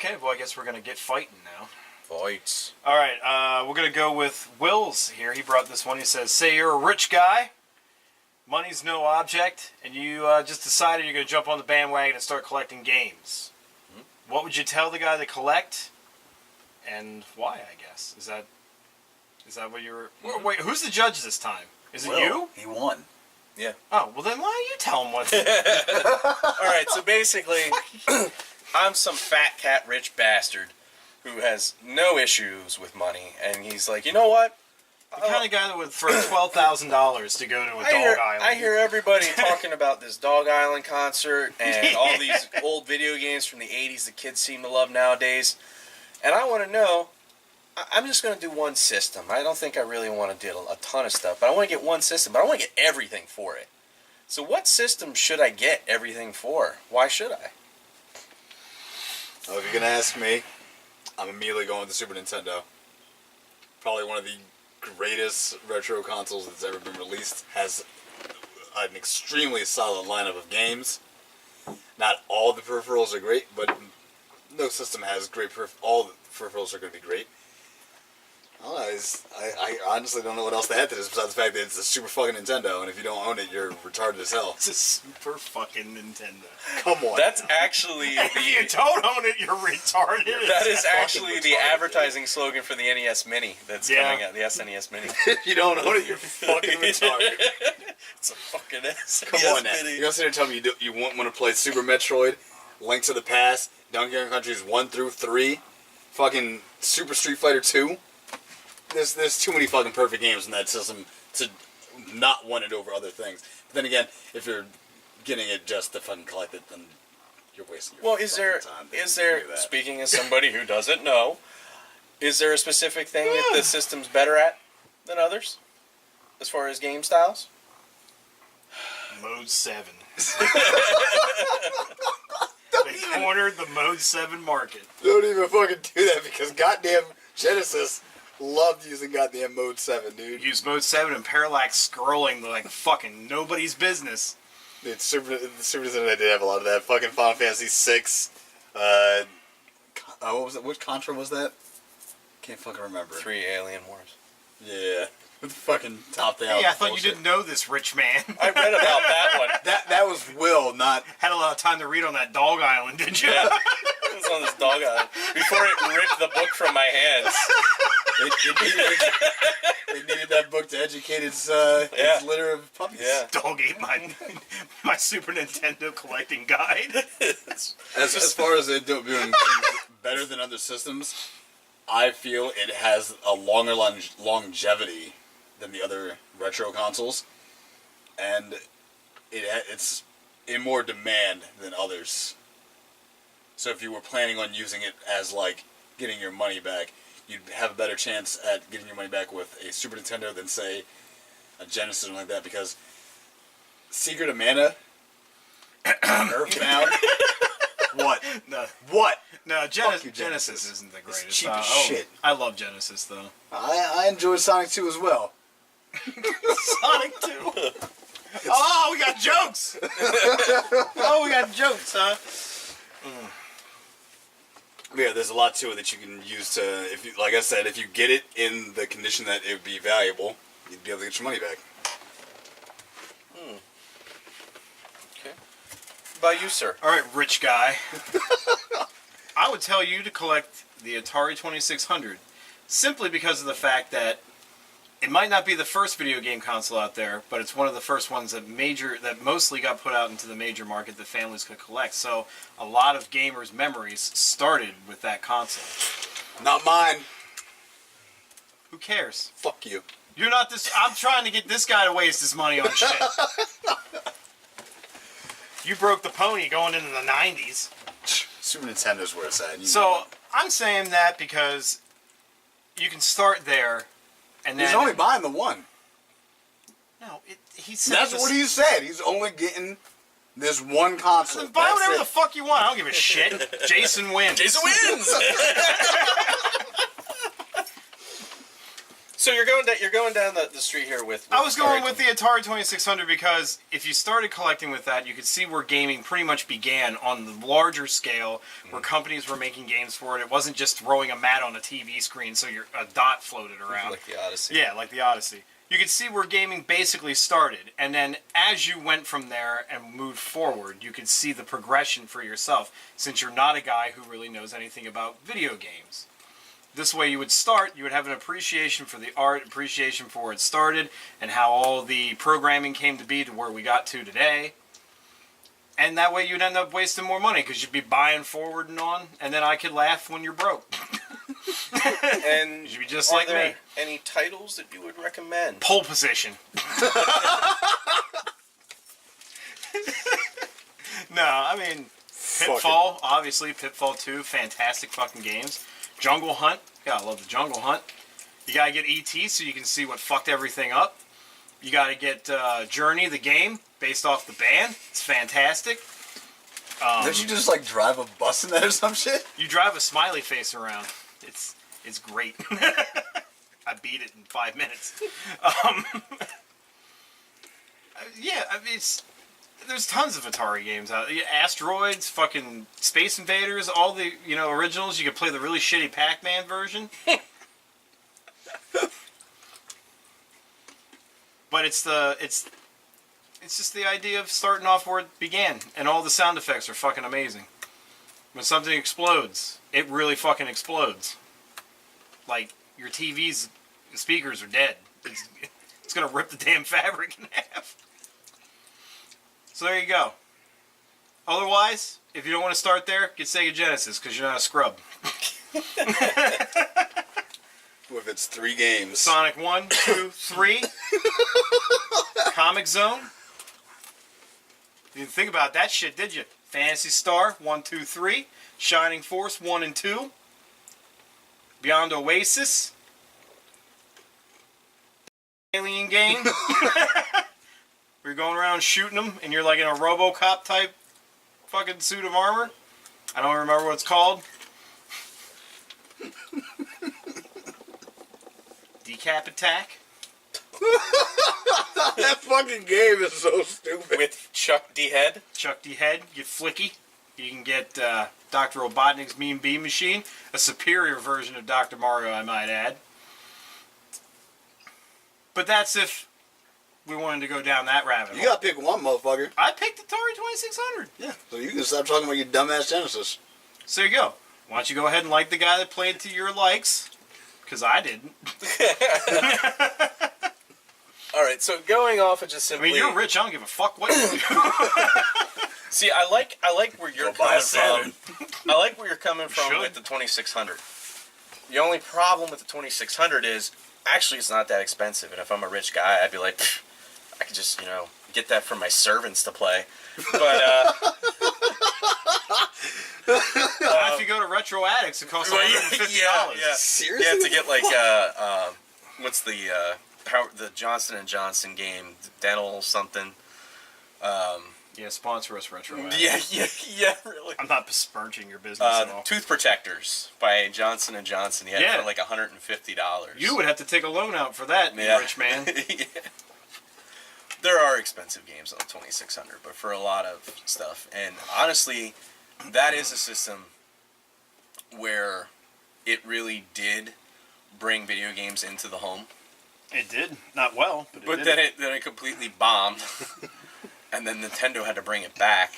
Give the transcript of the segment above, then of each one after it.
Okay, well, I guess we're going to get fighting now. Fights. All right, we're going to go with Will's here. He brought this one. He says, say you're a rich guy, money's no object, and you just decided you're going to jump on the bandwagon and start collecting games. Mm-hmm. What would you tell the guy to collect, and why, I guess? Is that what you were... Mm-hmm. Wait, who's the judge this time? Is it you? He won. Yeah. Oh, well then why don't you tell him what All right, so basically, I'm some fat cat rich bastard who has no issues with money, and he's like, you know what? The kind of guy that would throw $12,000 to go to a Dog Island. I hear everybody talking about this Dog Island concert and all these old video games from the 80s that kids seem to love nowadays, and I want to know, I'm just going to do one system. I don't think I really want to do a ton of stuff, but I want to get one system, but I want to get everything for it. So what system should I get everything for? Why should I? Oh, if you're going to ask me, I'm immediately going with the Super Nintendo. Probably one of the greatest retro consoles that's ever been released. Has an extremely solid lineup of games. Not all the peripherals are great, but no system has great all the peripherals are going to be great. I honestly don't know what else to add to this besides the fact that it's a super fucking Nintendo, and if you don't own it, you're retarded as hell. It's a super fucking Nintendo. Come on. That's actually... If you don't own it, you're retarded. That is actually the advertising slogan for the NES Mini that's coming out, the SNES Mini. If you don't own it, you're fucking retarded. It's a fucking SNES Come on now. Mini. You're going to sit there and tell me you want to play Super Metroid, Link to the Past, Donkey Kong Countries 1 through 3, fucking Super Street Fighter 2? There's too many fucking perfect games in that system to not want it over other things. But then again, if you're getting it just to fucking collect it, then you're wasting your time. Is there, speaking as somebody who doesn't know, is there a specific thing that the system's better at than others? As far as game styles? Mode 7. They cornered the Mode 7 market. Don't even fucking do that because goddamn Genesis loved using goddamn Mode 7, dude. Use Mode 7 and parallax scrolling like fucking nobody's business. Dude, Super Nintendo did have a lot of that. Fucking Final Fantasy 6. What was it? Which Contra was that? Can't fucking remember. 3 Alien Wars. Yeah. With the fucking top down. Hey, I thought you didn't know this, rich man. I read about that one. That was Will, not... Had a lot of time to read on that Dog Island, didn't you? Yeah. It was on this Dog Island. Before it ripped the book from my hands. It needed that book to educate its litter of puppies. Yeah. Dog ate my Super Nintendo collecting guide. As far as it doing things better than other systems, I feel it has a longer longevity than the other retro consoles, and it's in more demand than others. So if you were planning on using it as like getting your money back, you'd have a better chance at getting your money back with a Super Nintendo than say a Genesis or something like that, because Secret of Mana, Earthbound. What? No. What? No, Genesis isn't the greatest. It's cheap as shit. I love Genesis, though. I enjoy Sonic 2 as well. Sonic 2? Oh, we got jokes! We got jokes, huh? Yeah, there's a lot to it that you can use to, if you, like I said, if you get it in the condition that it would be valuable, you'd be able to get your money back. Okay. What about you, sir? All right, rich guy. I would tell you to collect the Atari 2600, simply because of the fact that it might not be the first video game console out there, but it's one of the first ones that mostly got put out into the major market that families could collect. So a lot of gamers' memories started with that console. Not mine. Who cares? Fuck you. You're not this. I'm trying to get this guy to waste his money on shit. You broke the pony going into the 90s. Super Nintendo's where it's at. So I'm saying that because you can start there. And he's only buying the one. No, he said that's what he said. He's only getting this one console. Buy whatever the fuck you want. I don't give a shit. Jason wins. Jason wins! So you're going down the street here with I was going with the Atari 2600 because if you started collecting with that, you could see where gaming pretty much began on the larger scale, where companies were making games for it. It wasn't just throwing a mat on a TV screen so a dot floated around. like the Odyssey. Yeah, like the Odyssey. You could see where gaming basically started, and then as you went from there and moved forward, you could see the progression for yourself, since you're not a guy who really knows anything about video games. This way you would start, you would have an appreciation for the art, appreciation for where it started, and how all the programming came to be to where we got to today. And that way you'd end up wasting more money, because you'd be buying forward and on, and then I could laugh when you're broke. And you'd be just like me. Any titles that you would recommend? Pole Position. No, I mean, Pitfall, obviously, Pitfall 2, fantastic fucking games. Jungle Hunt, yeah, I love the Jungle Hunt. You gotta get E.T. so you can see what fucked everything up. You gotta get Journey, the game, based off the band. It's fantastic. Don't you just like drive a bus in that or some shit? You drive a smiley face around. It's great. I beat it in 5 minutes. Yeah, I mean, there's tons of Atari games out. Asteroids, fucking Space Invaders, all the originals. You could play the really shitty Pac-Man version. But it's just the idea of starting off where it began, and all the sound effects are fucking amazing. When something explodes, it really fucking explodes. Like your TV's speakers are dead. It's gonna rip the damn fabric in half. So there you go. Otherwise, if you don't want to start there, get Sega Genesis, because you're not a scrub. With its 3 games. Sonic 1, 2, 3. Comic Zone. You didn't think about that shit, did you? Phantasy Star, 1, 2, 3. Shining Force, 1 and 2. Beyond Oasis. Alien game. Where you're going around shooting them, and you're like in a RoboCop type fucking suit of armor. I don't remember what it's called. Decap Attack. That fucking game is so stupid. With Chuck D. Head. Chuck D. Head. Get Flicky. You can get Dr. Robotnik's Mean Bean Machine. A superior version of Dr. Mario, I might add. But that's if we wanted to go down that rabbit hole. You gotta pick one, motherfucker. I picked Atari 2600. Yeah, so you can stop talking about your dumbass Genesis. So there you go. Why don't you go ahead and like the guy that played to your likes? Because I didn't. Alright, so going off of just simply... I mean, you're rich. I don't give a fuck what you do. See, I like where you're coming from. I like where you're coming from Should. with the 2600. The only problem with the 2600 is, actually, it's not that expensive. And if I'm a rich guy, I'd be like, I could just, get that for my servants to play. But, if you go to Retro Addicts, it costs $150. Yeah. Seriously? You have to get like what's the Johnson & Johnson game, dental something. Yeah, sponsor us, Retro Addicts. Yeah, really. I'm not besmirching your business at all. Tooth protectors by Johnson & Johnson. You had it for like $150. You would have to take a loan out for that, you rich man. Yeah. There are expensive games on the 2600, but for a lot of stuff. And honestly, that is a system where it really did bring video games into the home. It did. Not well, but it did. Then it completely bombed. And then Nintendo had to bring it back.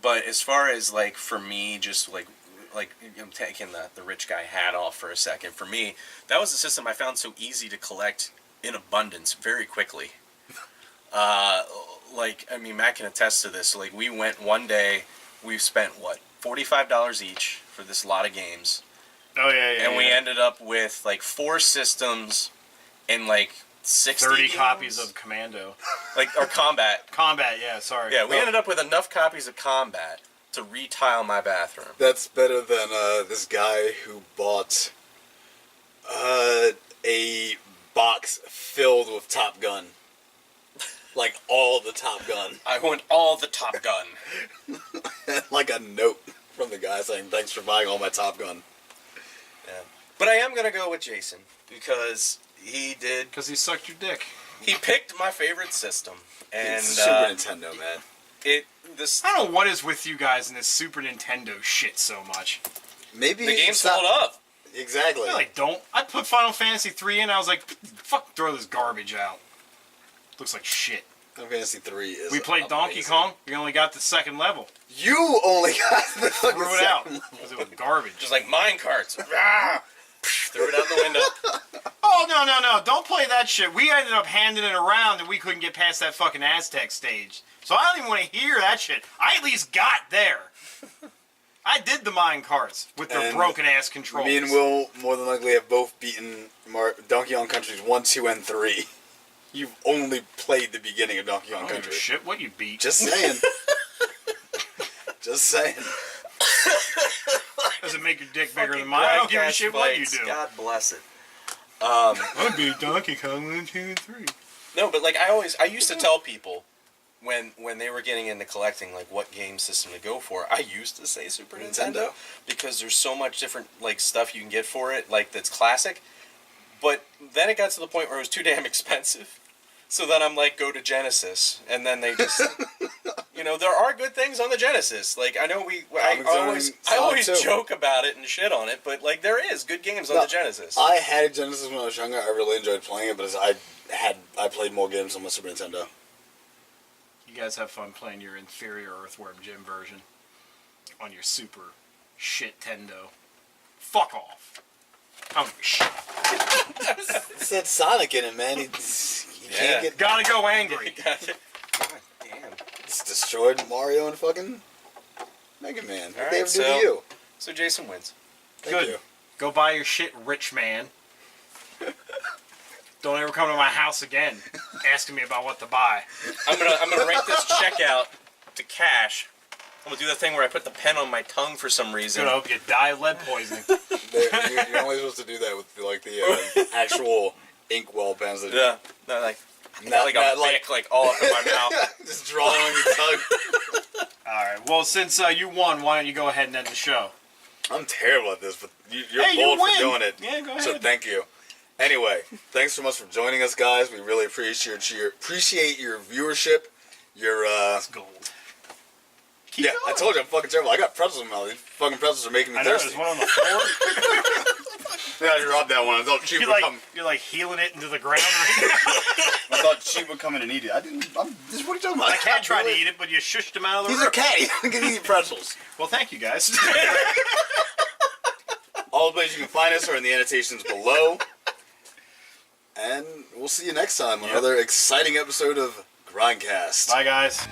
But as far as, like, for me, just, like I'm taking the rich guy hat off for a second. For me, that was a system I found so easy to collect in abundance very quickly. Matt can attest to this. Like, we went one day, we've spent, $45 each for this lot of games. Oh, yeah. And we ended up with, 4 systems and, 60 30 games? copies of Commando. Or Combat. Combat, yeah, sorry. Yeah, we ended up with enough copies of Combat to retile my bathroom. That's better than this guy who bought a box filled with Top Gun. Like, all the Top Gun. I want all the Top Gun. Like a note from the guy saying, thanks for buying all my Top Gun. Yeah. But I am going to go with Jason, because He did. Because he sucked your dick. He picked my favorite system, and It's Super Nintendo, man. I don't know what is with you guys in this Super Nintendo shit so much. Maybe the game's it's not- hold up. Exactly. I don't. I put Final Fantasy 3 in, I was like, fuck, throw this garbage out. Looks like shit. Final Fantasy 3 is We played Donkey amazing. Kong, we only got the second level. You only got the fucking Threw it out, second level. because it was garbage. Just like mine carts. Rah! Threw it out the window. Oh, no, don't play that shit. We ended up handing it around and we couldn't get past that fucking Aztec stage. So I don't even want to hear that shit. I at least got there. I did the mine carts with their And broken ass controls. Me and Will more than likely have both beaten Donkey Kong Countries 1, 2, and 3. You've only played the beginning of Donkey Kong I don't give a Country. shit what you beat. Just saying. Just saying. Does it make your dick bigger Fucking than mine? I don't give a Grindcast shit what you Fights, do. God bless it. I beat Donkey Kong 1, 2, and 3. No, but like I used to tell people when they were getting into collecting, like what game system to go for. I used to say Super Nintendo because there's so much different like stuff you can get for it, like that's classic. But then it got to the point where it was too damn expensive. So then I'm like, go to Genesis, and then they just, there are good things on the Genesis. Like I know I always too. joke about it and shit on it, but like there is good games on the Genesis. I had a Genesis when I was younger. I really enjoyed playing it, but I played more games on my Super Nintendo. You guys have fun playing your inferior Earthworm Jim version on your super shit Tendo. Fuck off. I don't give a shit. It's that Sonic in it, man. He can't get. Gotta go angry. God damn. It's destroyed Mario and fucking Mega Man. What All they right, ever do to you? So Jason wins. Thank Good. you. Go buy your shit, rich man. Don't ever come to my house again asking me about what to buy. I'm gonna write this check out to cash. I'm gonna do the thing where I put the pen on my tongue for some reason. I hope you die of lead poisoning. You're only supposed to do that with the actual inkwell pens. That Yeah. No, like not a Bic, like all up in my mouth. just drawing on your tongue. Alright, well, since you won, why don't you go ahead and end the show? I'm terrible at this, but you're Hey, you bold win. for doing it. Yeah, go So ahead. thank you. Anyway, thanks so much for joining us, guys. We really appreciate your viewership. Your It's gold. Keep yeah, going. I told you I'm fucking terrible. I got pretzels in my mouth. These fucking pretzels are making me I know, thirsty. there's one on the floor. Yeah, I dropped that one. I thought she would come. You're like healing it into the ground right now. I thought she would come in and eat it. I didn't. What are you talking about? The cat tried to eat it, but you shushed him out of the He's room. a cat. He can eat pretzels. Well, thank you, guys. All the places you can find us are in the annotations below. And we'll see you next time on another exciting episode of Grindcast. Bye, guys.